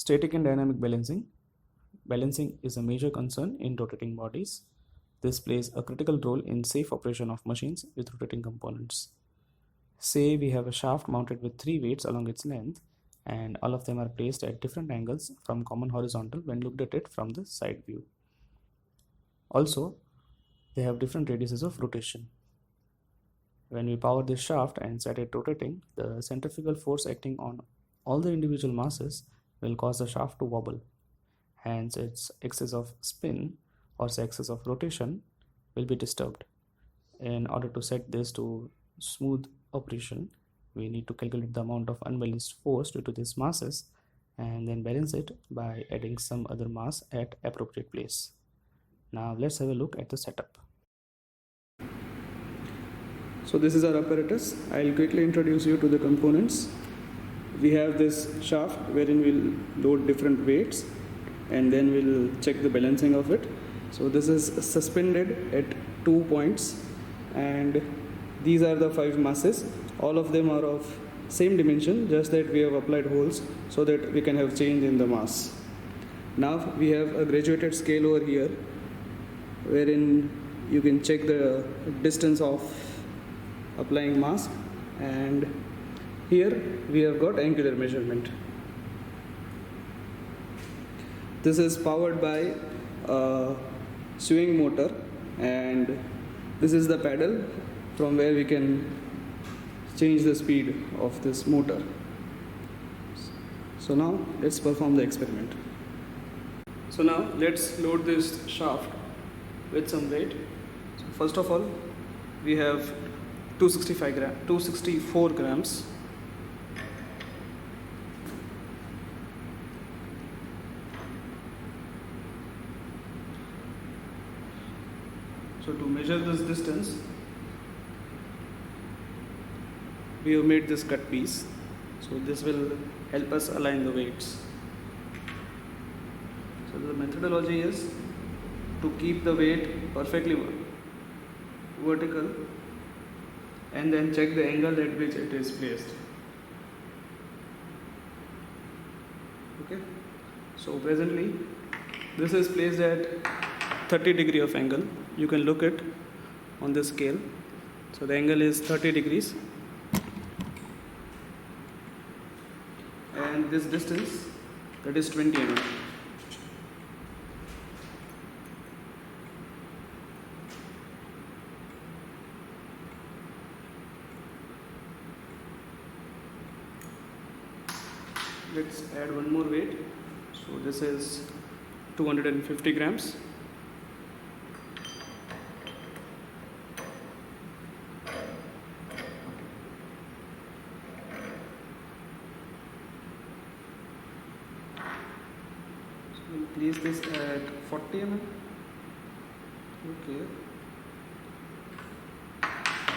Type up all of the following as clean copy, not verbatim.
Static and dynamic balancing. Balancing is a major concern in rotating bodies. This plays a critical role in safe operation of machines with rotating components. Say we have a shaft mounted with 3 weights along its length, and all of them are placed at different angles from common horizontal when looked at it from the side view. Also, they have different radiuses of rotation. When we power this shaft and set it rotating, the centrifugal force acting on all the individual masses will cause the shaft to wobble. Hence, its axis of spin or axis of rotation will be disturbed. In order to set this to smooth operation, we need to calculate the amount of unbalanced force due to these masses and then balance it by adding some other mass at appropriate place. Now let's have a look at the setup. So this is our apparatus. I'll quickly introduce you to the components. We have this shaft wherein we'll load different weights and then we'll check the balancing of it. So this is suspended at 2 points and these are the 5 masses. All of them are of same dimension, just that we have applied holes so that we can have change in the mass. Now we have a graduated scale over here wherein you can check the distance of applying mass, and here we have got angular measurement. This is powered by a swing motor and this is the pedal from where we can change the speed of this motor. So now let's perform the experiment. So now let's load this shaft with some weight. So first of all, we have 264 grams. So to measure this distance, we have made this cut piece. So this will help us align the weights. So the methodology is to keep the weight perfectly vertical and then check the angle at which it is placed. Okay, so presently this is placed at 30 degree of angle. You can look it on the scale. So the angle is 30 degrees and this distance, that is 20 mm. Let's add one more weight. So this is 250 grams. So we'll place this at 40 mm. Okay.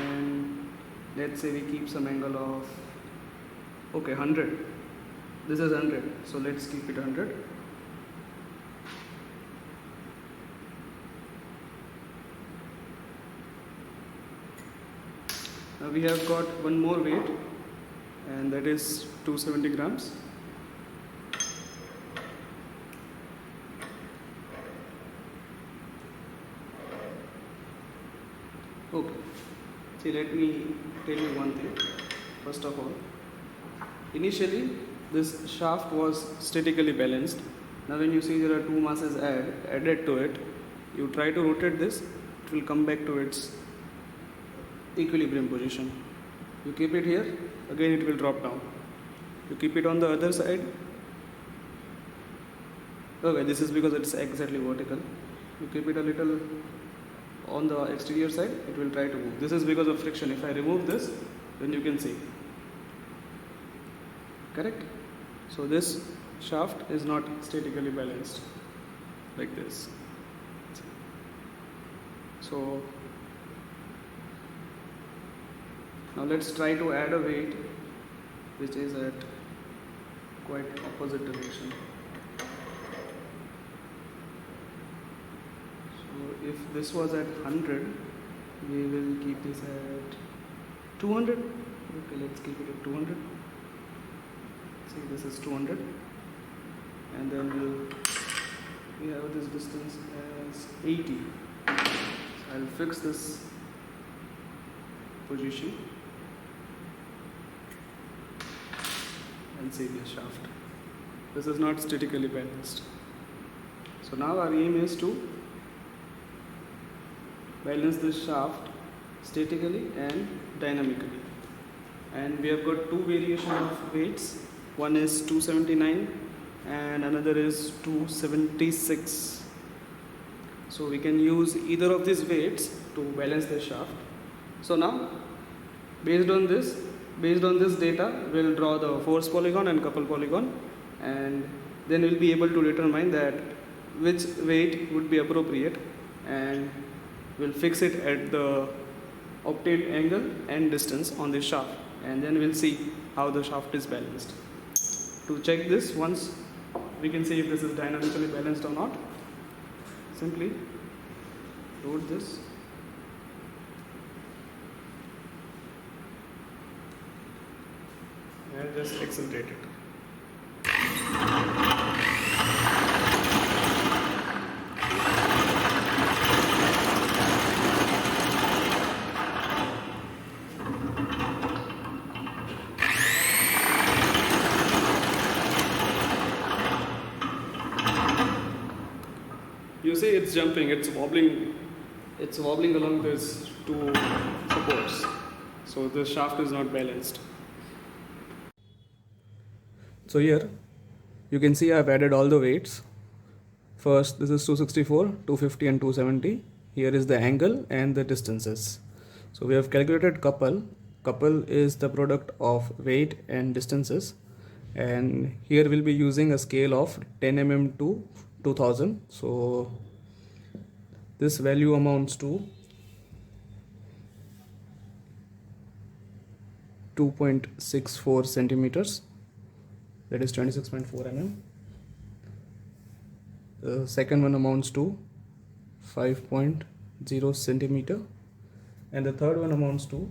And let's say we keep some angle of 100. This is 100, so let's keep it 100. Now we have got one more weight and that is 270 grams. Okay, see, let me tell you one thing. First of all, initially this shaft was statically balanced. Now when you see there are 2 masses added to it, you try to rotate this, it will come back to its equilibrium position. You keep it here, again it will drop down. You keep it on the other side. Okay, this is because it's exactly vertical. You keep it a little on the exterior side, it will try to move. This is because of friction. If I remove this, then you can see. Correct? So this shaft is not statically balanced like this. So now let's try to add a weight which is at quite opposite direction. So if this was at 100, we will keep this at 200. Okay, let's keep it at 200. See, this is 200. and then we have this distance as 80. So I'll fix this position and see this shaft. This is not statically balanced. So now our aim is to balance this shaft statically and dynamically. And we have got two variations of weights. One is 279 and another is 276. So we can use either of these weights to balance the shaft. So now, based on this data, we'll draw the force polygon and couple polygon, and then we'll be able to determine that which weight would be appropriate, and we'll fix it at the obtained angle and distance on the shaft, and then we'll see how the shaft is balanced. To check this, once we can see if this is dynamically balanced or not, simply load this and just accelerate it. You see it's jumping, it's wobbling along these two supports. So the shaft is not balanced. So here you can see I've added all the weights. First, this is 264, 250 and 270. Here is the angle and the distances. So we have calculated couple. Couple is the product of weight and distances. And here we'll be using a scale of 10 mm to 2000. So this value amounts to 2.64 centimeters. That is 26.4 mm. The second one amounts to 5.0 centimeter, and the third one amounts to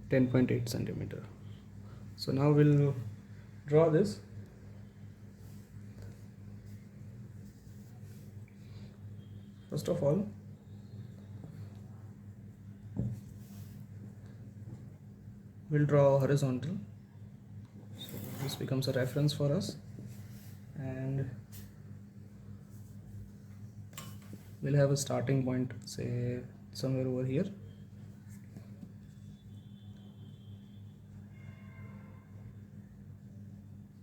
10.8 centimeter. So now we'll draw this. First of all, we'll draw horizontal. So this becomes a reference for us, and we'll have a starting point, say somewhere over here.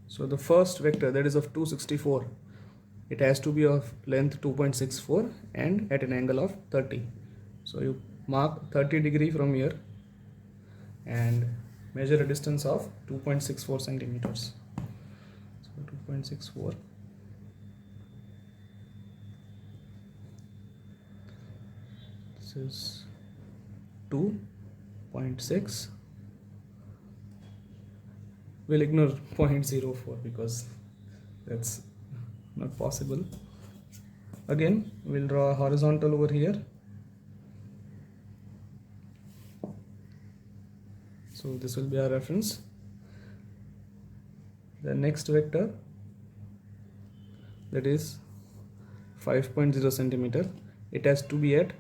So the first vector, that is of 264, it has to be of length 2.64 and at an angle of 30. So you mark 30 degree from here and measure a distance of 2.64 centimeters. So 2.64. This is 2.6. We'll ignore 0.04 because that's not possible. Again, we'll draw a horizontal over here. So this will be our reference. The next vector, that is 5.0 centimeter, it has to be at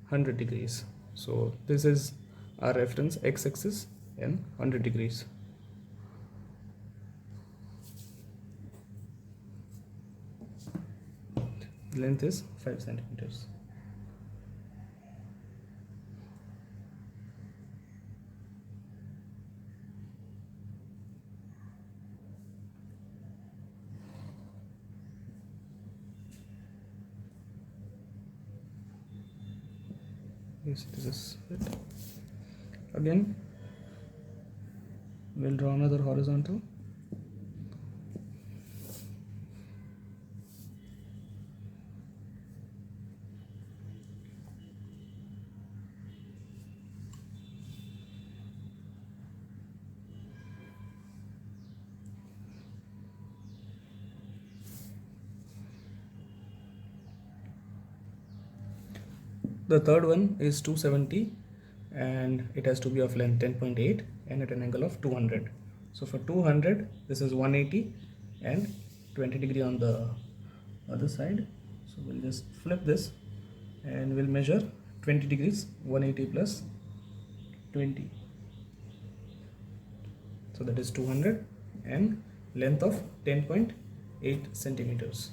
100 degrees. So this is our reference, x-axis and 100 degrees. The length is 5 centimeters. Yes, this is it. Again, we'll draw another horizontal. The third one is 270, and and it has to be of length 10.8 and at an angle of 200. So for 200 this is 180 and 20 degree on the other side. So we'll just flip this and we'll measure 20 degrees, 180 plus 20, so that is 200 and length of 10.8 centimeters.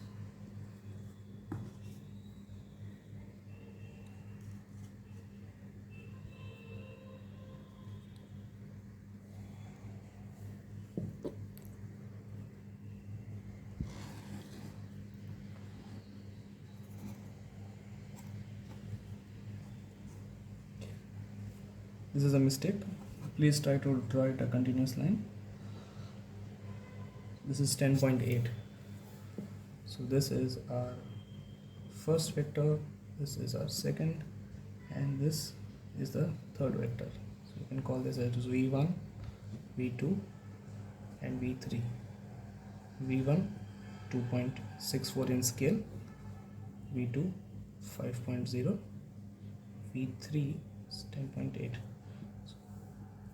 This is a mistake. Please try to draw it a continuous line. This is 10.8. So this is our first vector, this is our second, and this is the third vector. So you can call this as V1, V2 and V3. V1 2.64 in scale, V2 5.0, V3 is 10.8. So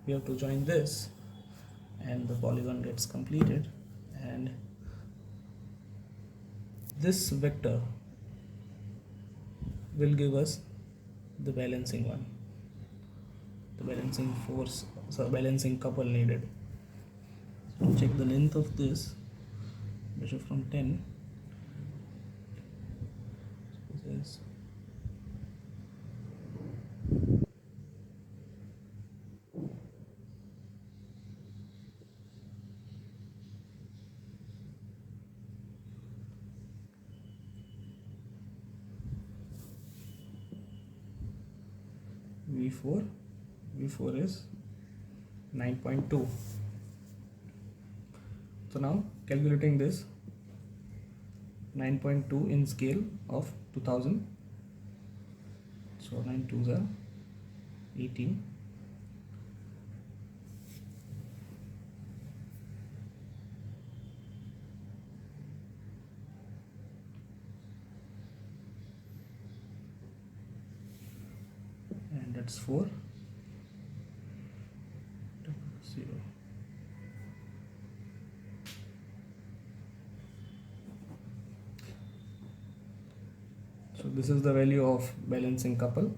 we have to join this and the polygon gets completed, and this vector will give us the balancing one, the balancing force, so balancing couple needed. So check the length of this, measure from 10. So this is V4, V4 is 9.2. So now calculating this, 9.2 in scale of 2000, so 9 2s are 18. And that's 4 0. So this is the value of balancing couple.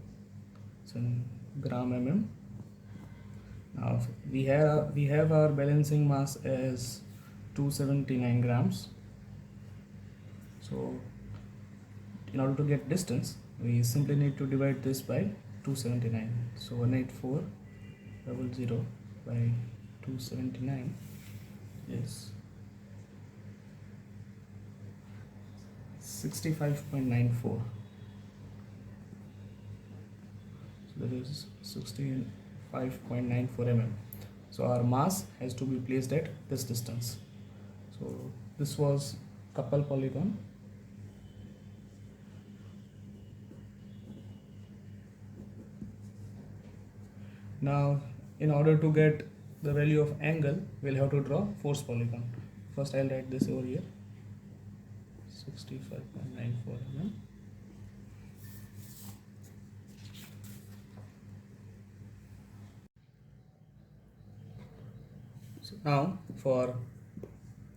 It's in gram mm. Now we have our balancing mass as 279 grams. So in order to get distance, we simply need to divide this by 279. So 18400 by 279 is 65.94. So that is 65.94 mm. So our mass has to be placed at this distance. So this was couple polygon. Now in order to get the value of angle, we'll have to draw force polygon. First I'll write this over here, 65.94 mm. So now for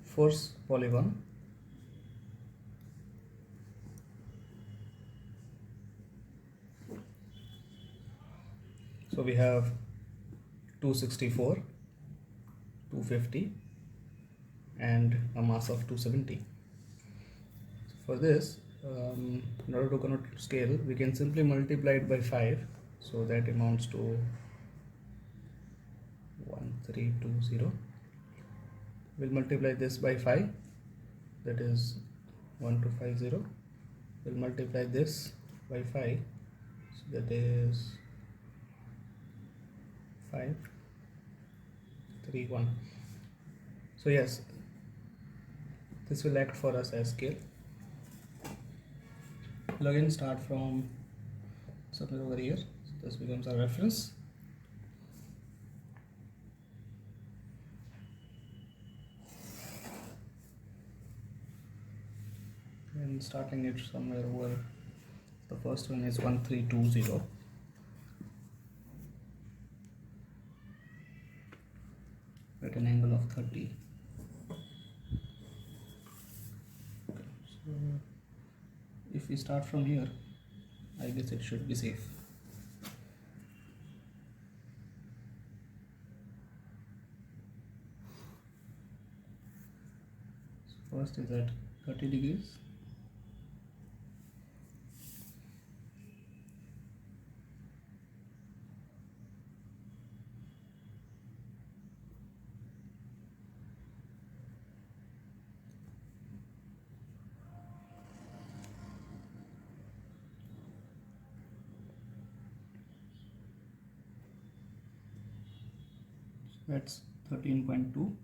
force polygon, so we have 264, 250 and a mass of 270. So for this, in order to convert to scale, we can simply multiply it by 5, so that amounts to 1320. We'll multiply this by 5, that is 1250. We'll multiply this by 5, so that is 531. So yes, this will act for us as scale. Again start from somewhere over here, so this becomes our reference. And starting it somewhere over, the first one is 1320. at an angle of 30. So if we start from here, I guess it should be safe. So first is at 30 degrees. That's 13.2.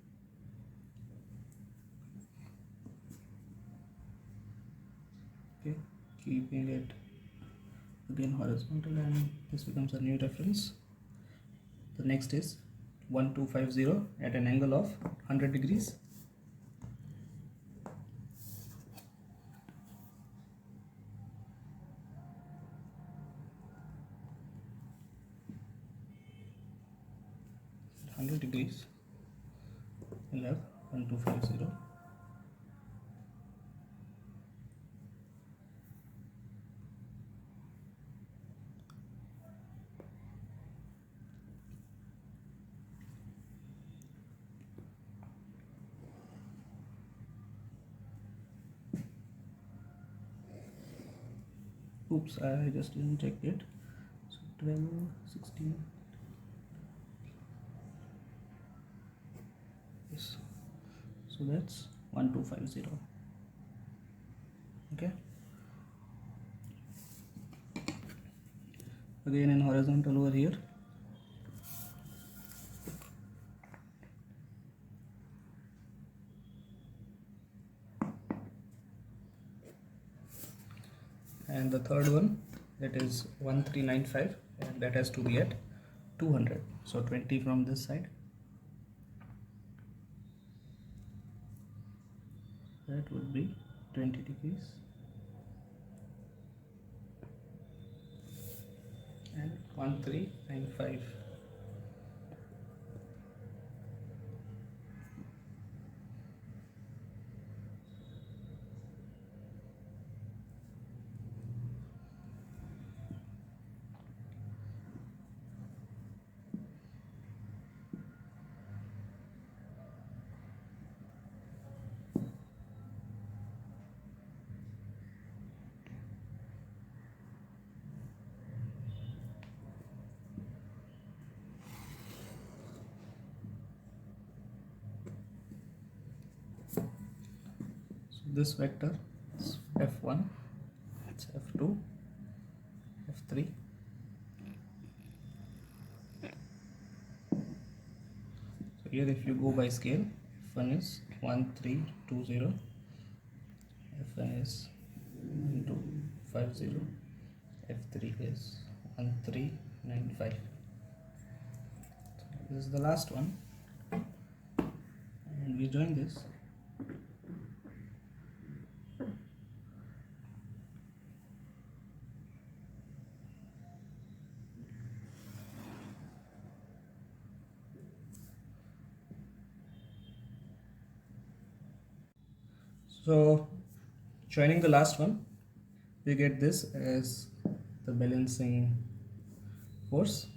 Okay, keeping it again horizontal, and this becomes a new reference. The next is 1250 at an angle of 100 degrees. We'll have 1250. Oops, I just didn't check it. So 12, 16. Yes. So that's 1250. Okay. Again in horizontal over here. And the third one, that is 1395, and that has to be at 200. So 20 from this side. That would be 20 degrees. And 1395. This vector is f1, it's f2, f3. So here if you go by scale, f1 is 1320, f1 is 1250, f3 is 1395. So this is the last one, and we join this. So joining the last one, we get this as the balancing force.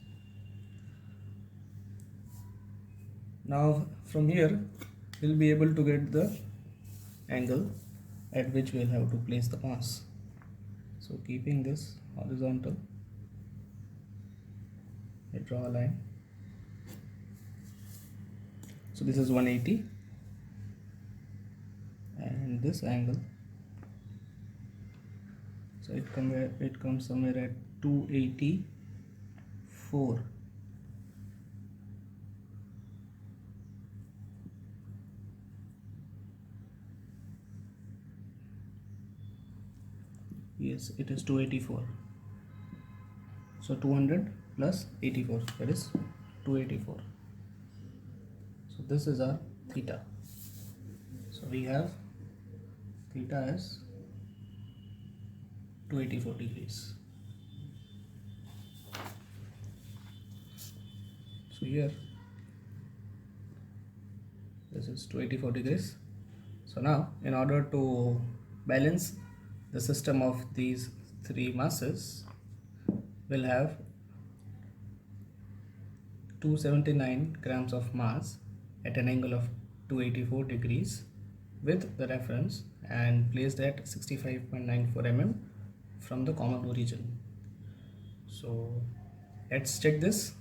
Now from here we'll be able to get the angle at which we'll have to place the mass. So keeping this horizontal, I draw a line. So this is 180, and this angle, so it comes somewhere at 284. Yes, it is 284. So 200 plus 84, that is 284. So this is our theta. So we have theta as 284 degrees. So here This is 284 degrees. So now, in order to balance the system of these three masses, we'll have 279 grams of mass at an angle of 284 degrees with the reference and placed at 65.94 mm from the common origin. So let's check this.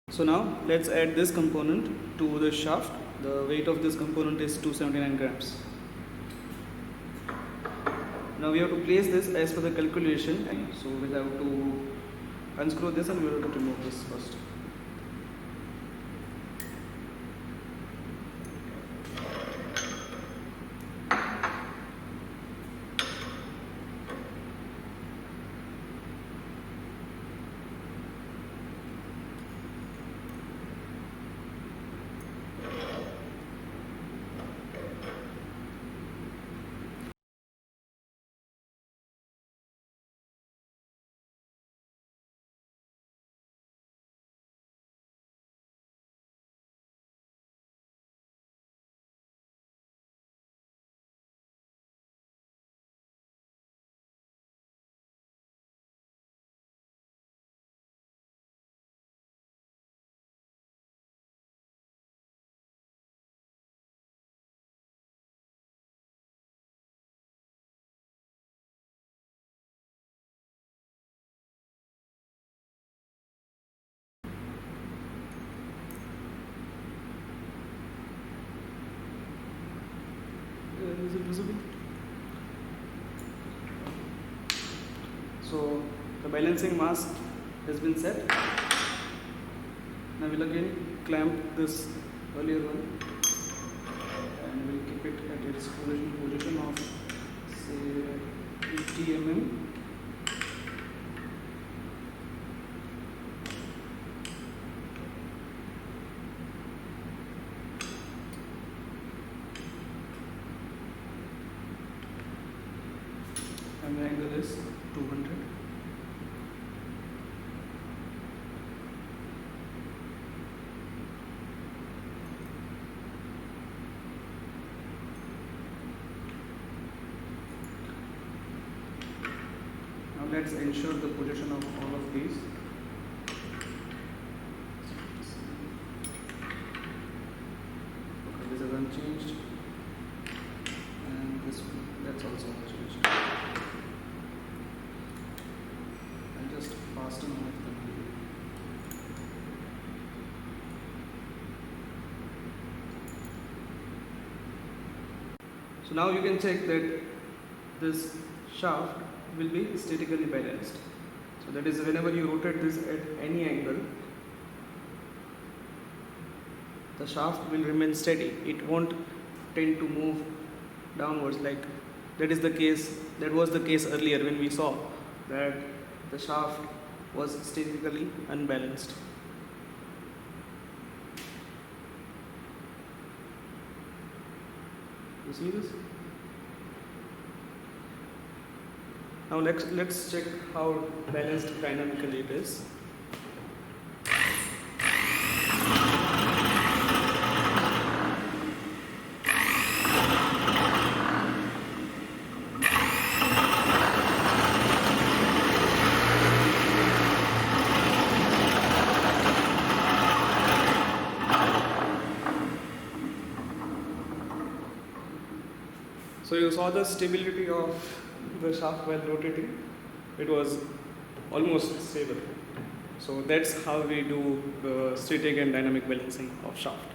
So now let's add this component to the shaft. The weight of this component is 279 grams. Now we have to place this as per the calculation. So we have to unscrew this and we have to remove this first. Is it visible? So the balancing mass has been set. Now we'll again clamp this earlier one and we'll keep it at its position of say 80 mm. And the angle is 200. Now let's ensure the position of all of these. Okay, this is unchanged, and this one, that's also unchanged. Just fasten with them. So now you can check that this shaft will be statically balanced. So that is, whenever you rotate this at any angle, the shaft will remain steady. It won't tend to move downwards like that is the case. That was the case earlier when we saw that the shaft was statically unbalanced. You see this? Now let's check how balanced dynamically it is. So you saw the stability of the shaft while rotating. It was almost stable. So that's how we do the static and dynamic balancing of shaft.